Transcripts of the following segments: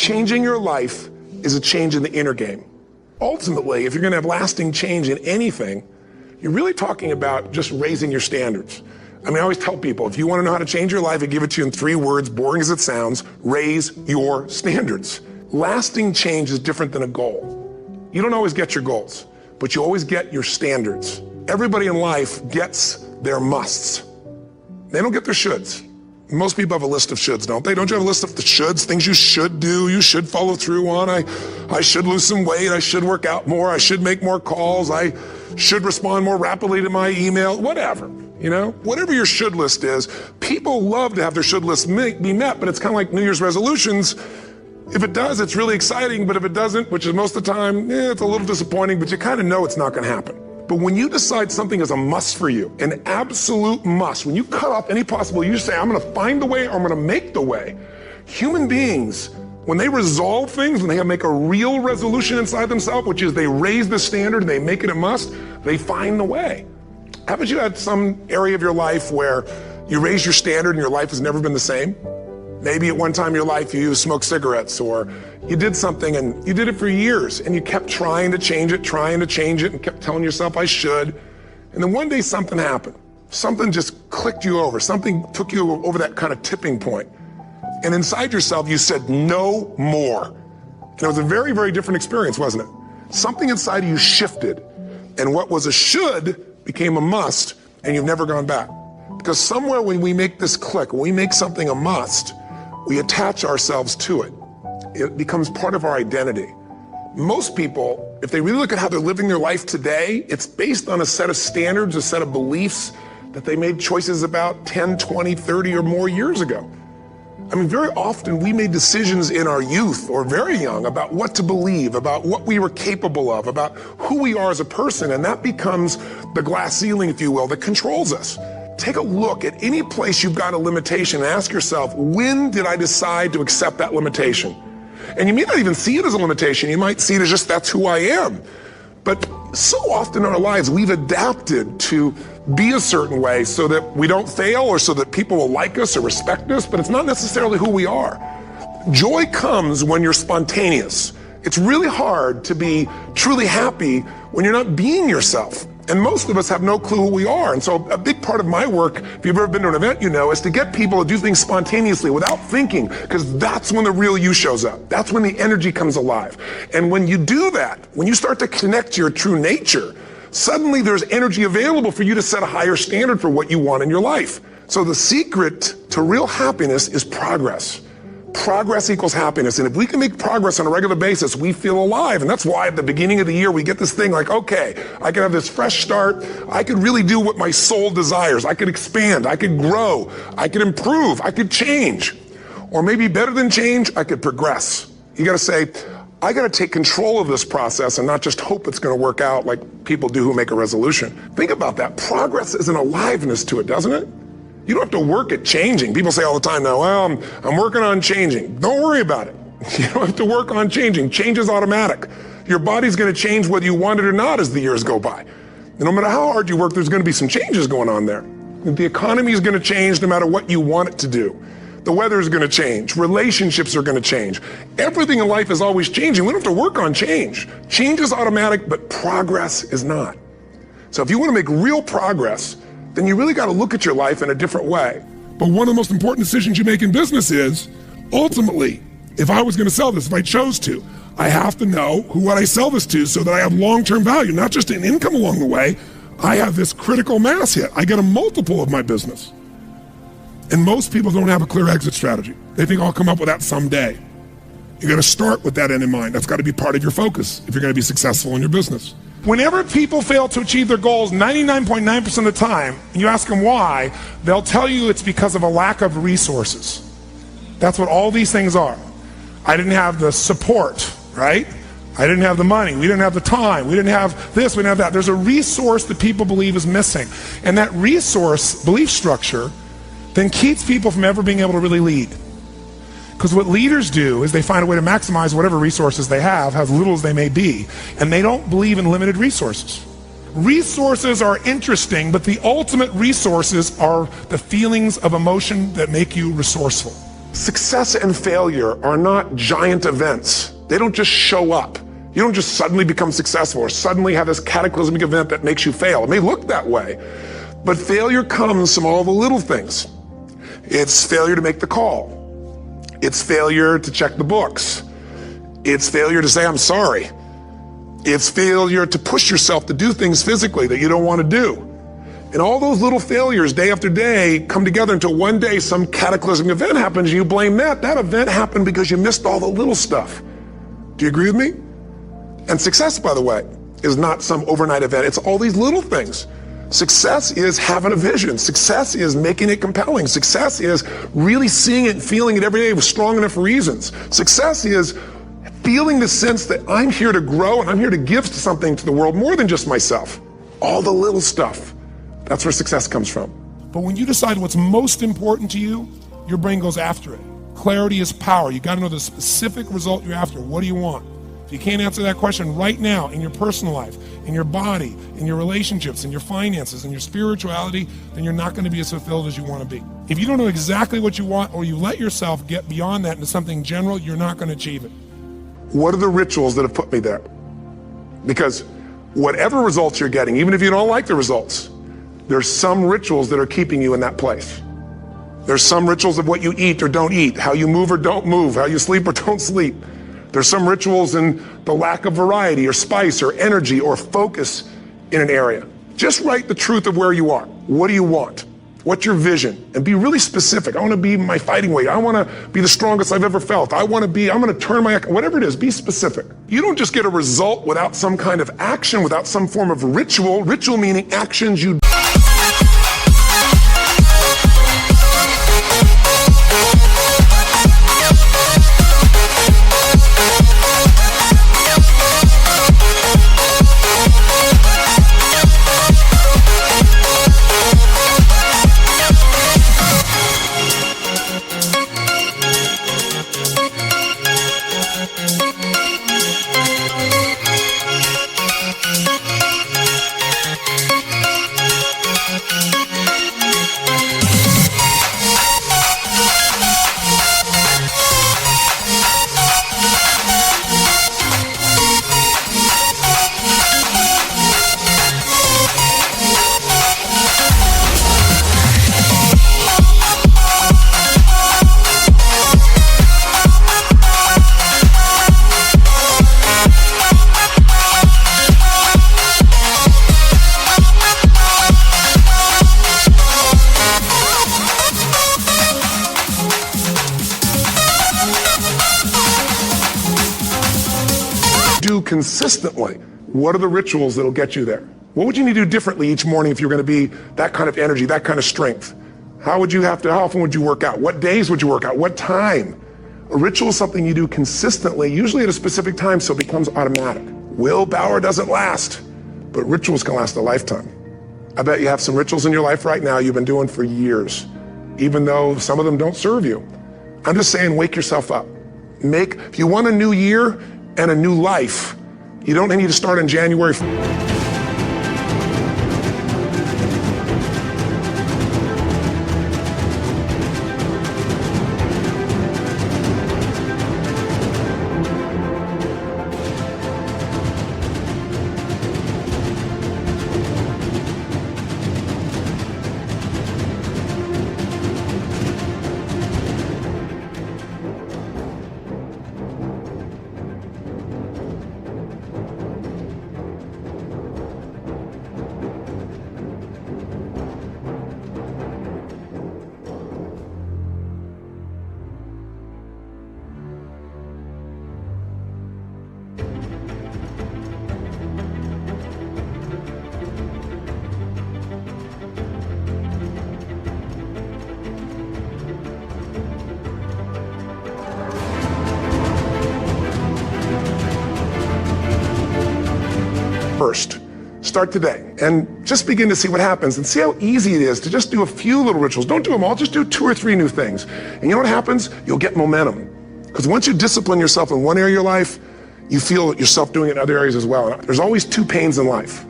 Changing your life is a change in the inner game. Ultimately, if you're going to have lasting change in anything, you're really talking about just raising your standards. I always tell people, if you want to know how to change your life, I give it to you in 3 words, boring as it sounds: raise your standards. Lasting change is different than a goal. You don't always get your goals, but you always get your standards. Everybody in life gets their musts. They don't get their shoulds. Most people have a list of shoulds, don't they? Don't you have a list of the shoulds, things you should do, you should follow through on? I should lose some weight, I should work out more, I should make more calls, I should respond more rapidly to my email, whatever, Whatever your should list is, people love to have their should list be met, but it's kind of like New Year's resolutions. If it does, it's really exciting, but if it doesn't, which is most of the time, it's a little disappointing, but you kind of know it's not going to happen. But when you decide something is a must for you, an absolute must, when you cut off any possible, you say, I'm going to find the way, or I'm going to make the way. Human beings, when they resolve things, when they make a real resolution inside themselves, which is they raise the standard and they make it a must, they find the way. Haven't you had some area of your life where you raise your standard and your life has never been the same? Maybe at one time in your life you smoked cigarettes, or you did something and you did it for years and you kept trying to change it and kept telling yourself I should. And then one day something happened. Something just clicked you over. Something took you over that kind of tipping point. And inside yourself you said no more. And it was a very, very different experience, wasn't it? Something inside of you shifted, and what was a should became a must, and you've never gone back. Because somewhere when we make this click, when we make something a must, we attach ourselves to it. It becomes part of our identity. Most people, if they really look at how they're living their life today, it's based on a set of standards, a set of beliefs that they made choices about 10, 20, 30 or more years ago. Very often we made decisions in our youth or very young about what to believe, about what we were capable of, about who we are as a person, and that becomes the glass ceiling, if you will, that controls us. Take a look at any place you've got a limitation and ask yourself, when did I decide to accept that limitation? And you may not even see it as a limitation. You might see it as just, that's who I am. But so often in our lives, we've adapted to be a certain way so that we don't fail or so that people will like us or respect us, but it's not necessarily who we are. Joy comes when you're spontaneous. It's really hard to be truly happy when you're not being yourself. And most of us have no clue who we are. And so a big part of my work, if you've ever been to an event, is to get people to do things spontaneously without thinking, because that's when the real you shows up. That's when the energy comes alive. And when you do that, when you start to connect to your true nature, suddenly there's energy available for you to set a higher standard for what you want in your life. So the secret to real happiness is progress. Progress equals happiness. And if we can make progress on a regular basis, we feel alive. And that's why at the beginning of the year, we get this thing like, okay, I can have this fresh start. I could really do what my soul desires. I could expand. I could grow. I could improve. I could change. Or maybe better than change, I could progress. You got to say, I got to take control of this process and not just hope it's going to work out like people do who make a resolution. Think about that. Progress is an aliveness to it, doesn't it? You don't have to work at changing. People say all the time now, well, I'm working on changing. Don't worry about it. You don't have to work on changing. Change is automatic. Your body's going to change whether you want it or not as the years go by. And no matter how hard you work, there's going to be some changes going on there. The economy is going to change no matter what you want it to do. The weather is going to change. Relationships are going to change. Everything in life is always changing. We don't have to work on change. Change is automatic, but progress is not. So if you want to make real progress, then you really got to look at your life in a different way. But one of the most important decisions you make in business is, ultimately, if I was going to sell this, if I chose to, I have to know what I sell this to so that I have long-term value, not just an income along the way. I have this critical mass hit. I get a multiple of my business. And most people don't have a clear exit strategy. They think I'll come up with that someday. You got to start with that end in mind. That's got to be part of your focus if you're going to be successful in your business. Whenever people fail to achieve their goals, 99.9% of the time, and you ask them why, they'll tell you it's because of a lack of resources. That's what all these things are. I didn't have the support, right? I didn't have the money. We didn't have the time. We didn't have this. We didn't have that. There's a resource that people believe is missing. And that resource belief structure then keeps people from ever being able to really lead. Because what leaders do is they find a way to maximize whatever resources they have, as little as they may be, and they don't believe in limited resources. Resources are interesting, but the ultimate resources are the feelings of emotion that make you resourceful. Success and failure are not giant events. They don't just show up. You don't just suddenly become successful or suddenly have this cataclysmic event that makes you fail. It may look that way, but failure comes from all the little things. It's failure to make the call. It's failure to check the books. It's failure to say, I'm sorry. It's failure to push yourself to do things physically that you don't want to do. And all those little failures day after day come together until one day some cataclysmic event happens and you blame that. That event happened because you missed all the little stuff. Do you agree with me? And success, by the way, is not some overnight event. It's all these little things. Success is having a vision. Success is making it compelling. Success is really seeing it and feeling it every day with strong enough reasons. Success is feeling the sense that I'm here to grow and I'm here to give something to the world more than just myself. All the little stuff. That's where success comes from. But when you decide what's most important to you, your brain goes after it. Clarity is power. You got to know the specific result you're after. What do you want? If you can't answer that question right now in your personal life, in your body, in your relationships, in your finances, in your spirituality, then you're not going to be as fulfilled as you want to be. If you don't know exactly what you want, or you let yourself get beyond that into something general, you're not going to achieve it. What are the rituals that have put me there? Because whatever results you're getting, even if you don't like the results, there's some rituals that are keeping you in that place. There's some rituals of what you eat or don't eat, how you move or don't move, how you sleep or don't sleep. There's some rituals in the lack of variety or spice or energy or focus in an area. Just write the truth of where you are. What do you want? What's your vision? And be really specific. I want to be my fighting weight. I want to be the strongest I've ever felt. I'm going to turn whatever it is, be specific. You don't just get a result without some kind of action, without some form of ritual. Ritual meaning actions you do consistently. What are the rituals that'll get you there? What would you need to do differently each morning if you're going to be that kind of energy, that kind of strength? How often would you work out? What days would you work out? What time? A ritual is something you do consistently, usually at a specific time, so it becomes automatic. Willpower doesn't last, but rituals can last a lifetime. I bet you have some rituals in your life right now you've been doing for years, even though some of them don't serve you. I'm just saying, wake yourself up. If you want a new year and a new life, you don't need to start in January. First, start today and just begin to see what happens and see how easy it is to just do a few little rituals. Don't do them all, just do 2 or 3 new things. And you know what happens? You'll get momentum. Because once you discipline yourself in one area of your life, you feel yourself doing it in other areas as well. And there's always 2 pains in life.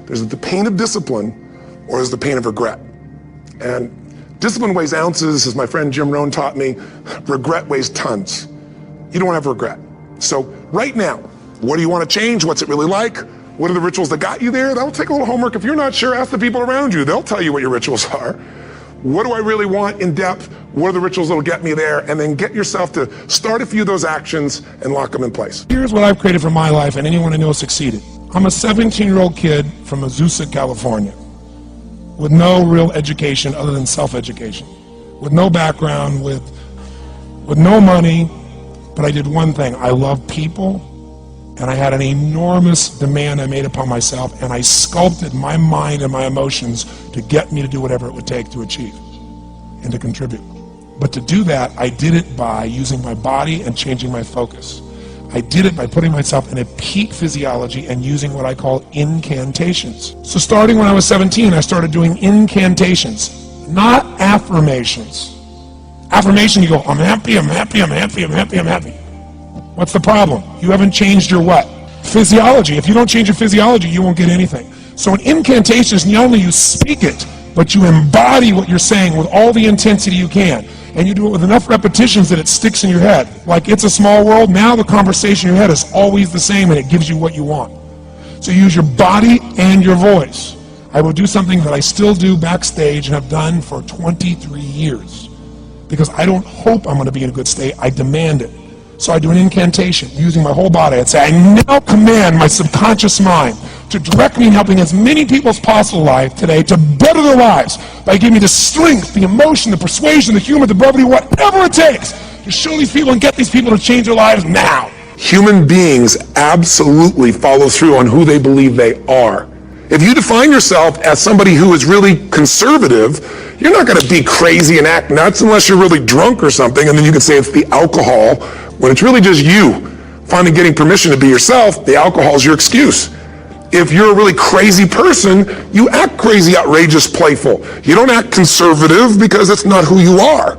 There's the pain of discipline or there's the pain of regret. And Discipline weighs ounces, as my friend Jim Rohn taught me. Regret weighs tons. You don't have regret. So right now, what do you want to change? What's it really like? What are the rituals that got you there? That'll take a little homework. If you're not sure, ask the people around you. They'll tell you what your rituals are. What do I really want in depth? What are the rituals that'll get me there? And then get yourself to start a few of those actions and lock them in place. Here's what I've created for my life, and anyone I know succeeded. I'm a 17-year-old kid from Azusa, California, with no real education other than self-education, with no background, with no money, but I did one thing. I love people, and I had an enormous demand I made upon myself, and I sculpted my mind and my emotions to get me to do whatever it would take to achieve and to contribute. But to do that, I did it by using my body and changing my focus. I did it by putting myself in a peak physiology and using what I call incantations. So starting when I was 17, I started doing incantations, not affirmations. Affirmation, you go, I'm happy, I'm happy, I'm happy, I'm happy, I'm happy. What's the problem? You haven't changed your what? Physiology. If you don't change your physiology, you won't get anything. So in incantations, not only you speak it, but you embody what you're saying with all the intensity you can. And you do it with enough repetitions that it sticks in your head. Like It's a Small World, now the conversation in your head is always the same and it gives you what you want. So you use your body and your voice. I will do something that I still do backstage and have done for 23 years. Because I don't hope I'm going to be in a good state, I demand it. So I do an incantation using my whole body. I'd say, I now command my subconscious mind to direct me in helping as many people as possible alive today to better their lives by giving me the strength, the emotion, the persuasion, the humor, the brevity, whatever it takes to show these people and get these people to change their lives now. Human beings absolutely follow through on who they believe they are. If you define yourself as somebody who is really conservative, you're not going to be crazy and act nuts unless you're really drunk or something, and then you can say it's the alcohol, when it's really just you finally getting permission to be yourself. The alcohol is your excuse. If you're a really crazy person, you act crazy, outrageous, playful. You don't act conservative because that's not who you are.